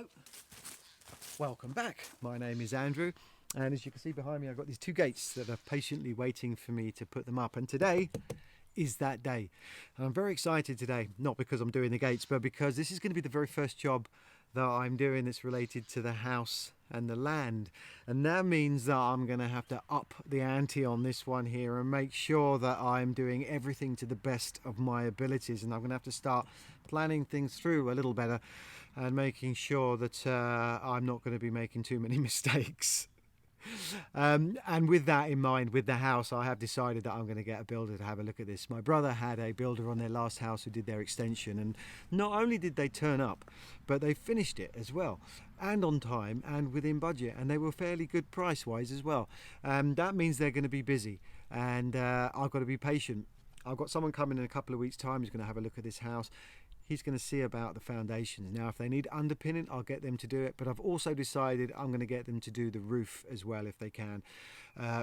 Hello, welcome back. My name is Andrew, and as you can see behind me, I've got these two gates that are patiently waiting for me to put them up. And today is that day. And I'm very excited today, not because I'm doing the gates, but because this is going to be the very first job that I'm doing that's related to the house and the land. And that means that I'm going to have to up the ante on this one here and make sure that I'm doing everything to the best of my abilities. And I'm going to have to start planning things through a little better and making sure that I'm not going to be making too many mistakes. And with that in mind, with the house, I have decided that I'm going to get a builder to have a look at this. My brother had a builder on their last house who did their extension, and not only did they turn up, but they finished it as well, and on time and within budget, and they were fairly good price wise as well. That means they're going to be busy, and I've got to be patient. I've got someone coming in a couple of weeks' time who's going to have a look at this house. He's going to see about the foundations. Now, if they need underpinning, I'll get them to do it. But I've also decided I'm going to get them to do the roof as well if they can,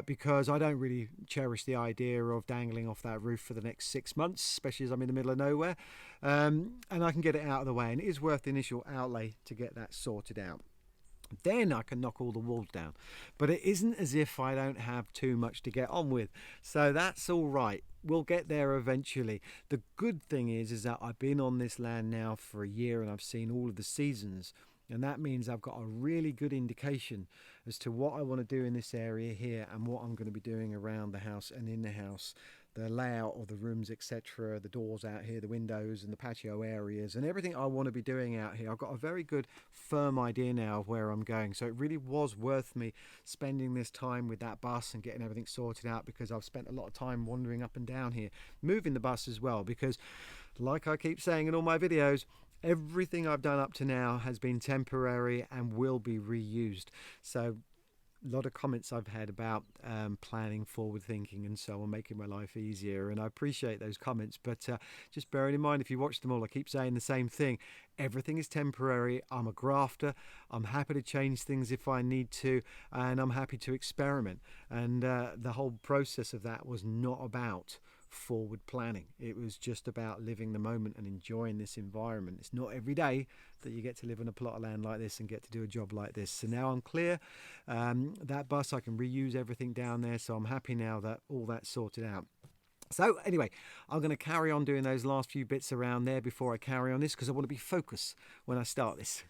because I don't really cherish the idea of dangling off that roof for the next 6 months, especially as I'm in the middle of nowhere. And I can get it out of the way, and it is worth the initial outlay to get that sorted out. Then I can knock all the walls down, but it isn't as if I don't have too much to get on with, so that's all right. We'll get there eventually. The good thing is that I've been on this land now for a year and I've seen all of the seasons, and that means I've got a really good indication as to what I want to do in this area here and what I'm going to be doing around the house and in the house, the layout of the rooms, etc., the doors out here, the windows and the patio areas and everything I want to be doing out here. I've got a very good firm idea now of where I'm going, so it really was worth me spending this time with that bus and getting everything sorted out, because I've spent a lot of time wandering up and down here, moving the bus as well, because like I keep saying in all my videos, everything I've done up to now has been temporary and will be reused. So a lot of comments I've had about planning, forward thinking and so on, making my life easier, and I appreciate those comments, but just bearing in mind, if you watch them all, I keep saying the same thing. Everything is temporary. I'm a grafter. I'm happy to change things if I need to, and I'm happy to experiment, and the whole process of that was not about forward planning. It was just about living the moment and enjoying this environment. It's not every day that you get to live on a plot of land like this and get to do a job like this. So now I'm clear. That bus, I can reuse everything down there, so I'm happy now that all that's sorted out. So anyway, I'm going to carry on doing those last few bits around there before I carry on this, because I want to be focused when I start this.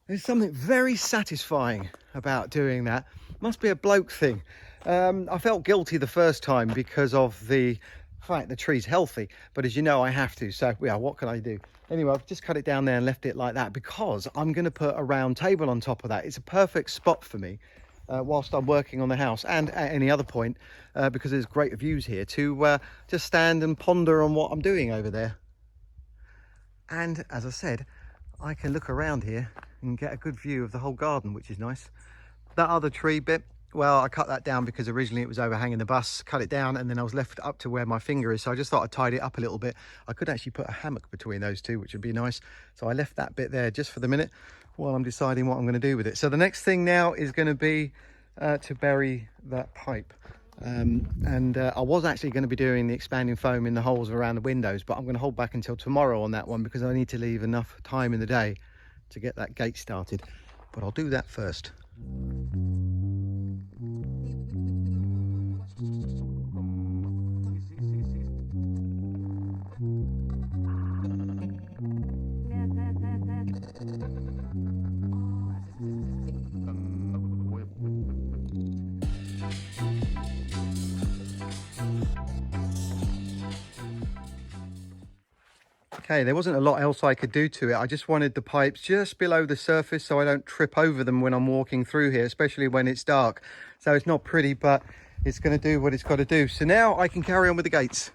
There's something very satisfying about doing that. Must be a bloke thing. I felt guilty the first time because of the fact the tree's healthy, but as you know, I have to, so yeah, what can I do? Anyway, I've just cut it down there and left it like that because I'm going to put a round table on top of that. It's a perfect spot for me whilst I'm working on the house, and at any other point, because there's great views here, to just stand and ponder on what I'm doing over there. And as I said, I can look around here and get a good view of the whole garden, which is nice. That other tree bit, well, I cut that down because originally it was overhanging the bus, cut it down, and then I was left up to where my finger is, so I just thought I'd tidy it up a little bit. I could actually put a hammock between those two, which would be nice, so I left that bit there just for the minute while I'm deciding what I'm going to do with it. So the next thing now is going to be to bury that pipe. I was actually going to be doing the expanding foam in the holes around the windows, but I'm going to hold back until tomorrow on that one because I need to leave enough time in the day to get that gate started, but I'll do that first. Okay, there wasn't a lot else I could do to it. I just wanted the pipes just below the surface so I don't trip over them when I'm walking through here, especially when it's dark. So it's not pretty, but it's going to do what it's got to do. So now I can carry on with the gates.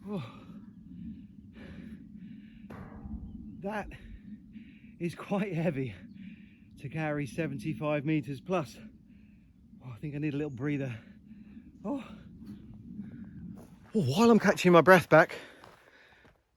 Oh, that is quite heavy to carry 75 meters plus. Oh, I think I need a little breather. Oh. While I'm catching my breath back,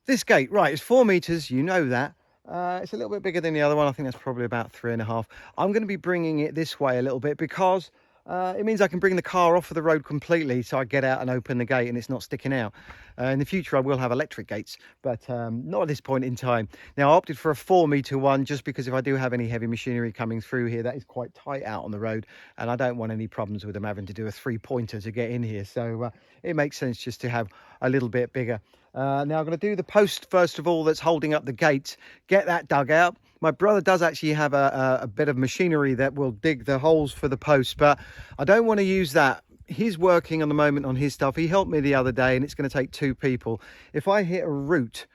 this gate, right, it's 4 meters, you know that. It's a little bit bigger than the other one. I think that's probably about 3.5. I'm going to be bringing it this way a little bit because it means I can bring the car off of the road completely, so I get out and open the gate and it's not sticking out. In the future I will have electric gates, but not at this point in time. Now I opted for a 4-meter one just because if I do have any heavy machinery coming through here, that is quite tight out on the road and I don't want any problems with them having to do a 3-pointer to get in here. So it makes sense just to have a little bit bigger. Now I'm going to do the post first of all that's holding up the gate, get that dug out. My brother does actually have a bit of machinery that will dig the holes for the posts, but I don't want to use that. He's working on the moment on his stuff. He helped me the other day and it's going to take 2 people. If I hit a root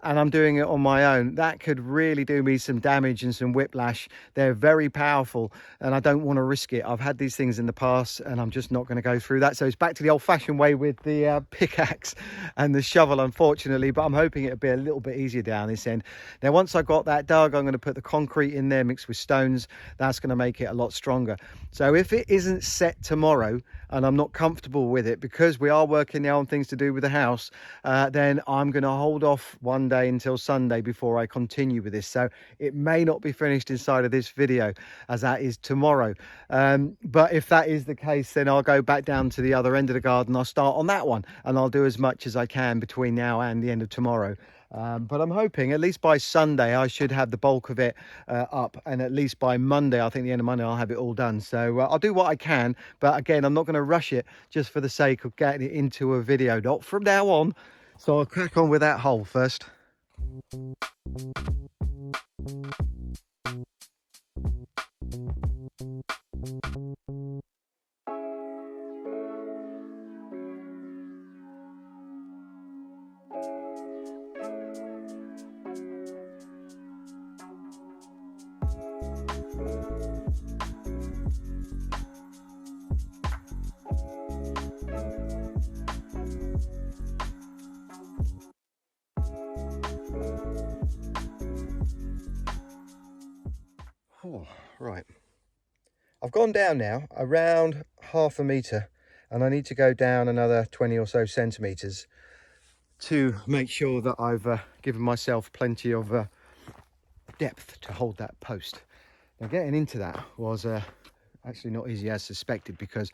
and I'm doing it on my own, that could really do me some damage and some whiplash. They're very powerful and I don't want to risk it. I've had these things in the past and I'm just not going to go through that. So it's back to the old-fashioned way with the pickaxe and the shovel, unfortunately, but I'm hoping it'll be a little bit easier down this end. Now, once I've got that dug, I'm going to put the concrete in there mixed with stones. That's going to make it a lot stronger. So if it isn't set tomorrow and I'm not comfortable with it, because we are working now on things to do with the house, then I'm going to hold off one day until Sunday before I continue with this. So it may not be finished inside of this video, as that is tomorrow. But if that is the case, then I'll go back down to the other end of the garden. I'll start on that one and I'll do as much as I can between now and the end of tomorrow. But I'm hoping at least by Sunday I should have the bulk of it up, and at least by Monday, I think the end of Monday, I'll have it all done. So I'll do what I can, but again, I'm not going to rush it just for the sake of getting it into a video, not from now on. So I'll crack on with that hole first. Oh, right. I've gone down now around 1/2 meter and I need to go down another 20 or so centimeters to make sure that I've given myself plenty of depth to hold that post. Now getting into that was actually not easy as suspected, because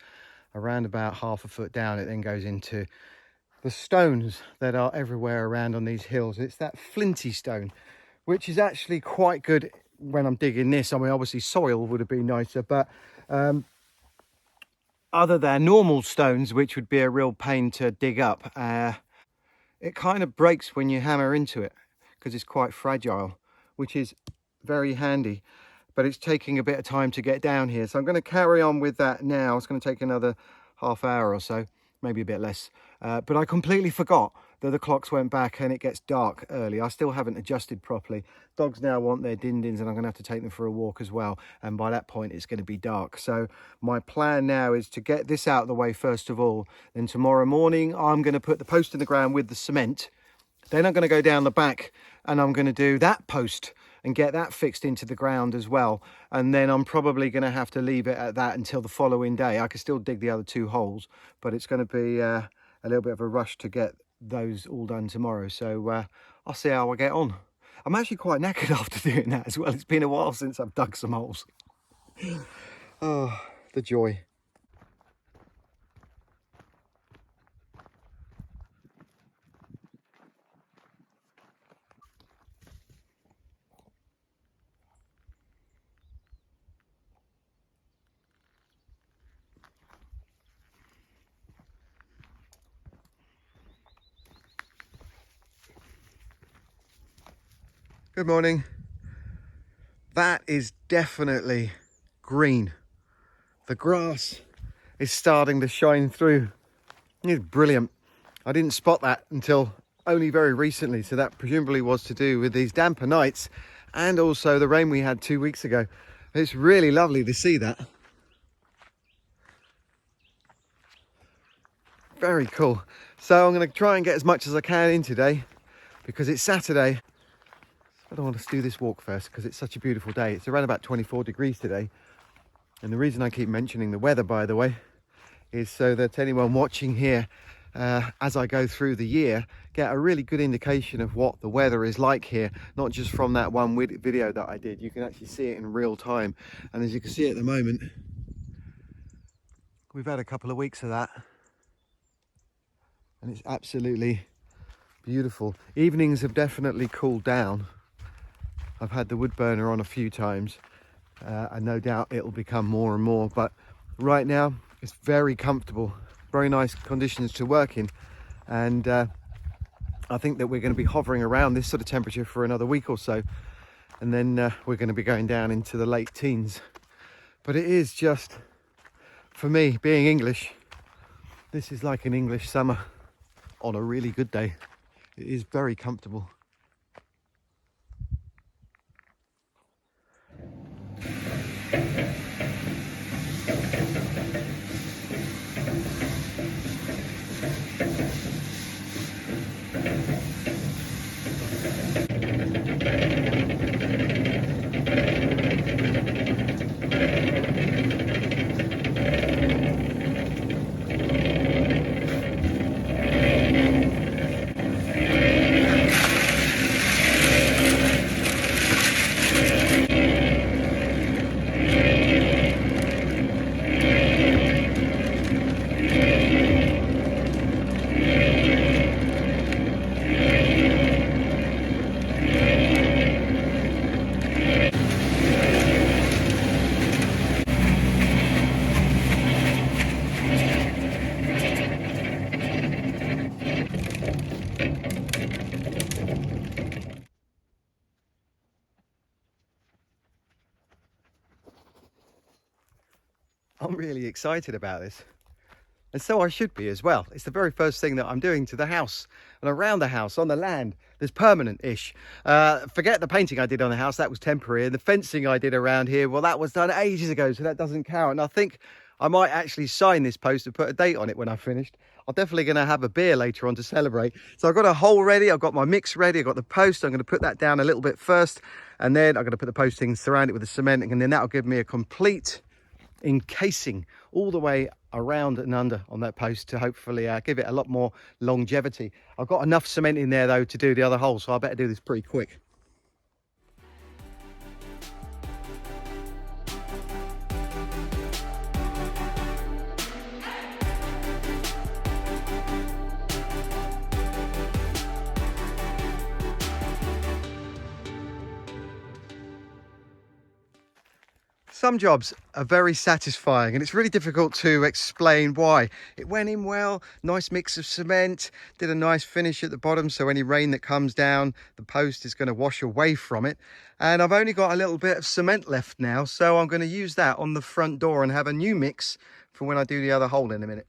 around about 1/2 foot down it then goes into the stones that are everywhere around on these hills. It's that flinty stone, which is actually quite good when I'm digging this. I mean, obviously soil would have been nicer, but other than normal stones, which would be a real pain to dig up, it kind of breaks when you hammer into it because it's quite fragile, which is very handy. But it's taking a bit of time to get down here, so I'm going to carry on with that now. It's going to take another half hour or so, maybe a bit less, but I completely forgot that the clocks went back and it gets dark early. I still haven't adjusted properly. Dogs now want their din-dins and I'm going to have to take them for a walk as well, and by that point it's going to be dark. So my plan now is to get this out of the way first of all, then tomorrow morning I'm going to put the post in the ground with the cement. Then I'm going to go down the back and I'm going to do that post and get that fixed into the ground as well. And then I'm probably going to have to leave it at that until the following day. I can still dig the other 2 holes, but it's going to be a little bit of a rush to get those all done tomorrow. So I'll see how I get on. I'm actually quite knackered after doing that as well. It's been a while since I've dug some holes. Oh, the joy. Good morning. That is definitely green. The grass is starting to shine through. It's brilliant. I didn't spot that until only very recently, so that presumably was to do with these damper nights and also the rain we had 2 weeks ago. It's really lovely to see that. Very cool. So I'm going to try and get as much as I can in today because it's Saturday. I don't want to do this walk first because it's such a beautiful day. It's around about 24 degrees today. And the reason I keep mentioning the weather, by the way, is so that anyone watching here as I go through the year get a really good indication of what the weather is like here, not just from that one video that I did. You can actually see it in real time. And as you can see at the moment, we've had a couple of weeks of that. And it's absolutely beautiful. Evenings have definitely cooled down. I've had the wood burner on a few times, and no doubt it'll become more and more, but right now it's very comfortable, very nice conditions to work in, and I think that we're going to be hovering around this sort of temperature for another week or so, and then we're going to be going down into the late teens. But it is just, for me, being English, this is like an English summer on a really good day. It is very comfortable. I'm really excited about this. And so I should be as well. It's the very first thing that I'm doing to the house and around the house, on the land. There's permanent-ish. Forget the painting I did on the house, that was temporary. And the fencing I did around here, well, that was done ages ago, so that doesn't count. And I think I might actually sign this post and put a date on it when I've finished. I'm definitely going to have a beer later on to celebrate. So I've got a hole ready, I've got my mix ready, I've got the post. I'm going to put that down a little bit first, and then I'm going to put the posting, surround it with the cement, and then that'll give me a complete encasing all the way around and under on that post to hopefully give it a lot more longevity. I've got enough cement in there though to do the other hole, so I better do this pretty quick. Some jobs are very satisfying and it's really difficult to explain why. It went in well, nice mix of cement, did a nice finish at the bottom, so any rain that comes down, the post is going to wash away from it. And I've only got a little bit of cement left now, so I'm going to use that on the front door and have a new mix for when I do the other hole in a minute.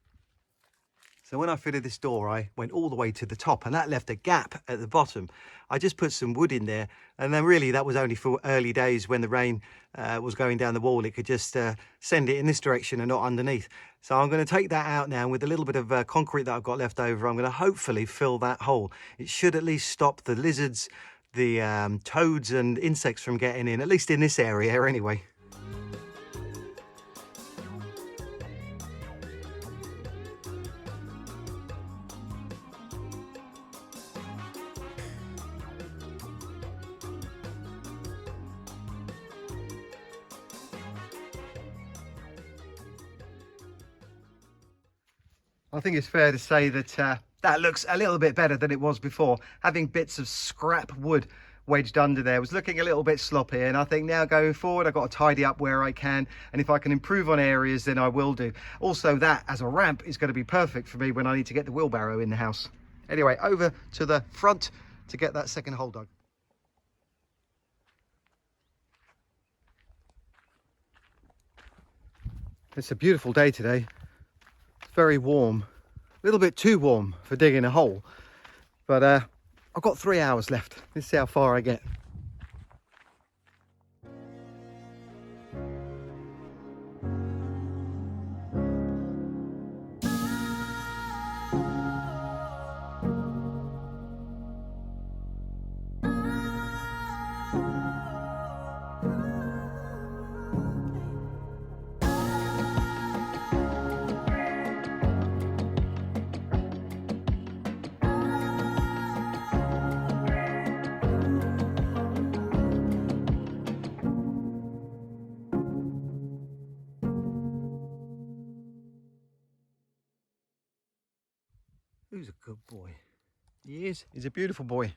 So when I fitted this door, I went all the way to the top and that left a gap at the bottom. I just put some wood in there, and then really that was only for early days when the rain was going down the wall. It could just send it in this direction and not underneath. So I'm going to take that out now, and with a little bit of concrete that I've got left over, I'm going to hopefully fill that hole. It should at least stop the lizards the toads and insects from getting in, at least in this area anyway. I think it's fair to say that that looks a little bit better than it was before. Having bits of scrap wood wedged under there was looking a little bit sloppy, and I think now going forward I've got to tidy up where I can, and if I can improve on areas then I will do. Also, that as a ramp is going to be perfect for me when I need to get the wheelbarrow in the house. Anyway, over to the front to get that second hole dug. It's a beautiful day today. It's very warm, a little bit too warm for digging a hole, but I've got 3 hours left. Let's see how far I get. Who's a good boy? He is. He's a beautiful boy.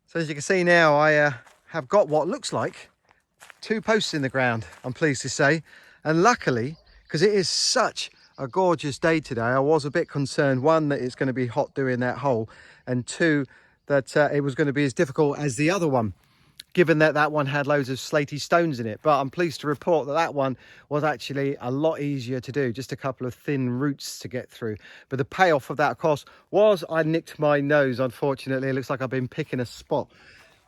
So as you can see now, I have got what looks like 2 posts in the ground, I'm pleased to say. And luckily, because it is such a gorgeous day today, I was a bit concerned, one, that it's going to be hot doing that hole, and two, that it was going to be as difficult as the other one, given that that one had loads of slaty stones in it. But I'm pleased to report that that one was actually a lot easier to do, just a couple of thin roots to get through. But the payoff of that, of course, was I nicked my nose, unfortunately. It looks like I've been picking a spot.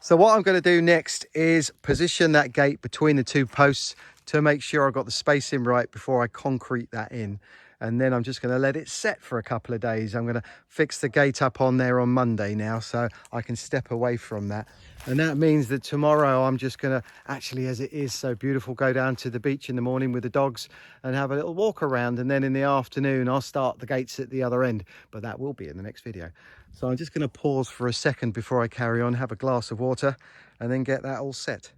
So what I'm going to do next is position that gate between the 2 posts to make sure I've got the spacing right before I concrete that in. And then I'm just going to let it set for a couple of days. I'm going to fix the gate up on there on Monday now, so I can step away from that. And that means that tomorrow I'm just going to, actually, as it is so beautiful, go down to the beach in the morning with the dogs and have a little walk around. And then in the afternoon, I'll start the gates at the other end. But that will be in the next video. So I'm just going to pause for a second before I carry on, have a glass of water, and then get that all set.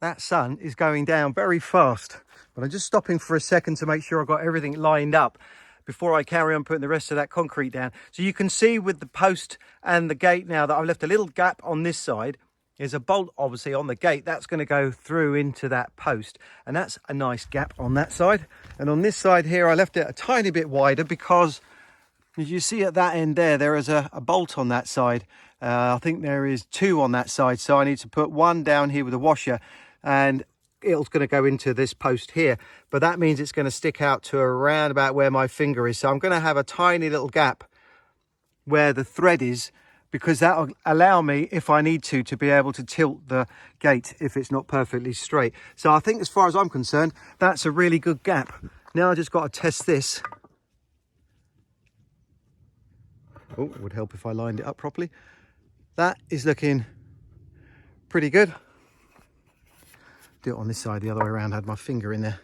That sun is going down very fast, but I'm just stopping for a second to make sure I've got everything lined up before I carry on putting the rest of that concrete down. So you can see with the post and the gate now that I've left a little gap on this side. There's a bolt obviously on the gate that's going to go through into that post, and that's a nice gap on that side. And on this side here I left it a tiny bit wider because, as you see at that end there is a bolt on that side. I think there is 2 on that side, so I need to put 1 down here with a washer, and it's going to go into this post here, but that means it's going to stick out to around about where my finger is. So I'm going to have a tiny little gap where the thread is, because that'll allow me, if I need to be able to tilt the gate if it's not perfectly straight. So I think, as far as I'm concerned, that's a really good gap. Now I just got to test this. Oh, it would help if I lined it up properly. That is looking pretty good. Do it on this side, the other way around. I had my finger in there.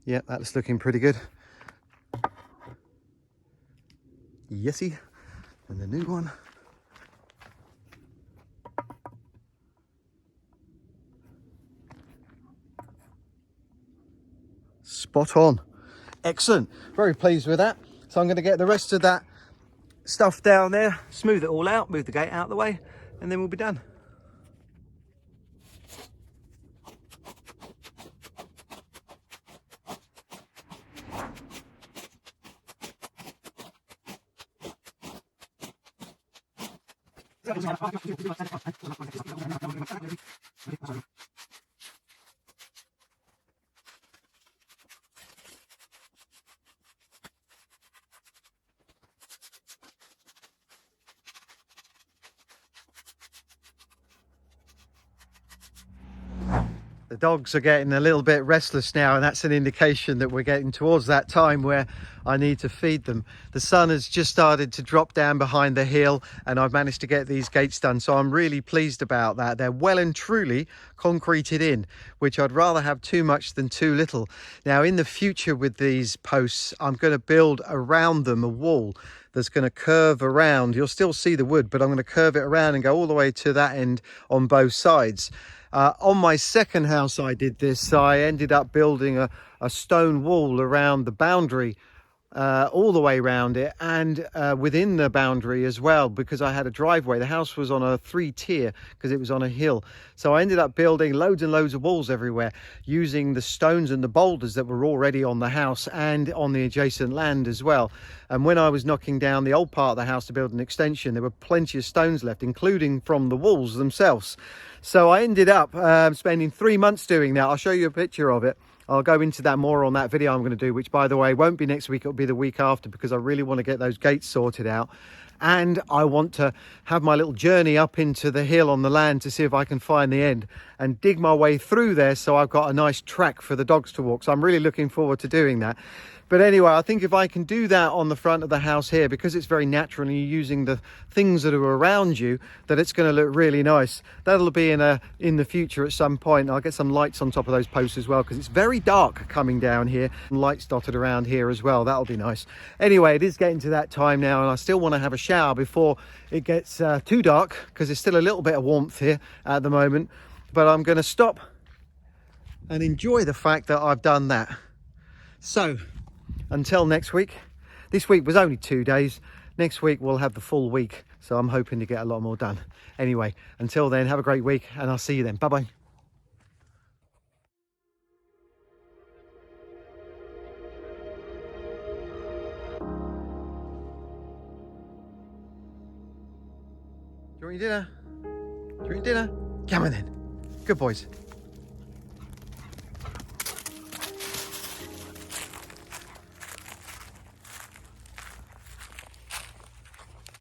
Yeah, that's looking pretty good. Yesy. And the new one. Spot on. Excellent. Very pleased with that. So I'm going to get the rest of that stuff down there, smooth it all out, move the gate out of the way, and then we'll be done. The dogs are getting a little bit restless now, and that's an indication that we're getting towards that time where I need to feed them. The sun has just started to drop down behind the hill, and I've managed to get these gates done, so I'm really pleased about that. They're well and truly concreted in, which I'd rather have too much than too little. Now in the future with these posts, I'm going to build around them a wall that's going to curve around. You'll still see the wood, but I'm going to curve it around and go all the way to that end on both sides. On my second house I did this. I ended up building a stone wall around the boundary, all the way around it, and within the boundary as well, because I had a driveway. The house was on a 3-tier because it was on a hill. So I ended up building loads and loads of walls everywhere using the stones and the boulders that were already on the house and on the adjacent land as well. And when I was knocking down the old part of the house to build an extension, there were plenty of stones left, including from the walls themselves. So I ended up spending 3 months doing that. I'll show you a picture of it. I'll go into that more on that video I'm going to do, which, by the way, won't be next week. It'll be the week after, because I really want to get those gates sorted out. And I want to have my little journey up into the hill on the land to see if I can find the end and dig my way through there, so I've got a nice track for the dogs to walk. So I'm really looking forward to doing that. But anyway, I think if I can do that on the front of the house here, because it's very natural and you're using the things that are around you, that it's going to look really nice. That'll be in the future at some point. I'll get some lights on top of those posts as well, because it's very dark coming down here, and lights dotted around here as well. That'll be nice. Anyway, it is getting to that time now, and I still want to have a shower before it gets too dark, because there's still a little bit of warmth here at the moment. But I'm going to stop and enjoy the fact that I've done that. So until next week. This week was only 2 days. Next week we'll have the full week, so I'm hoping to get a lot more done. Anyway, until then, have a great week, and I'll see you then. Bye bye. Do you want your dinner? Do you want your dinner? Come on then. Good boys.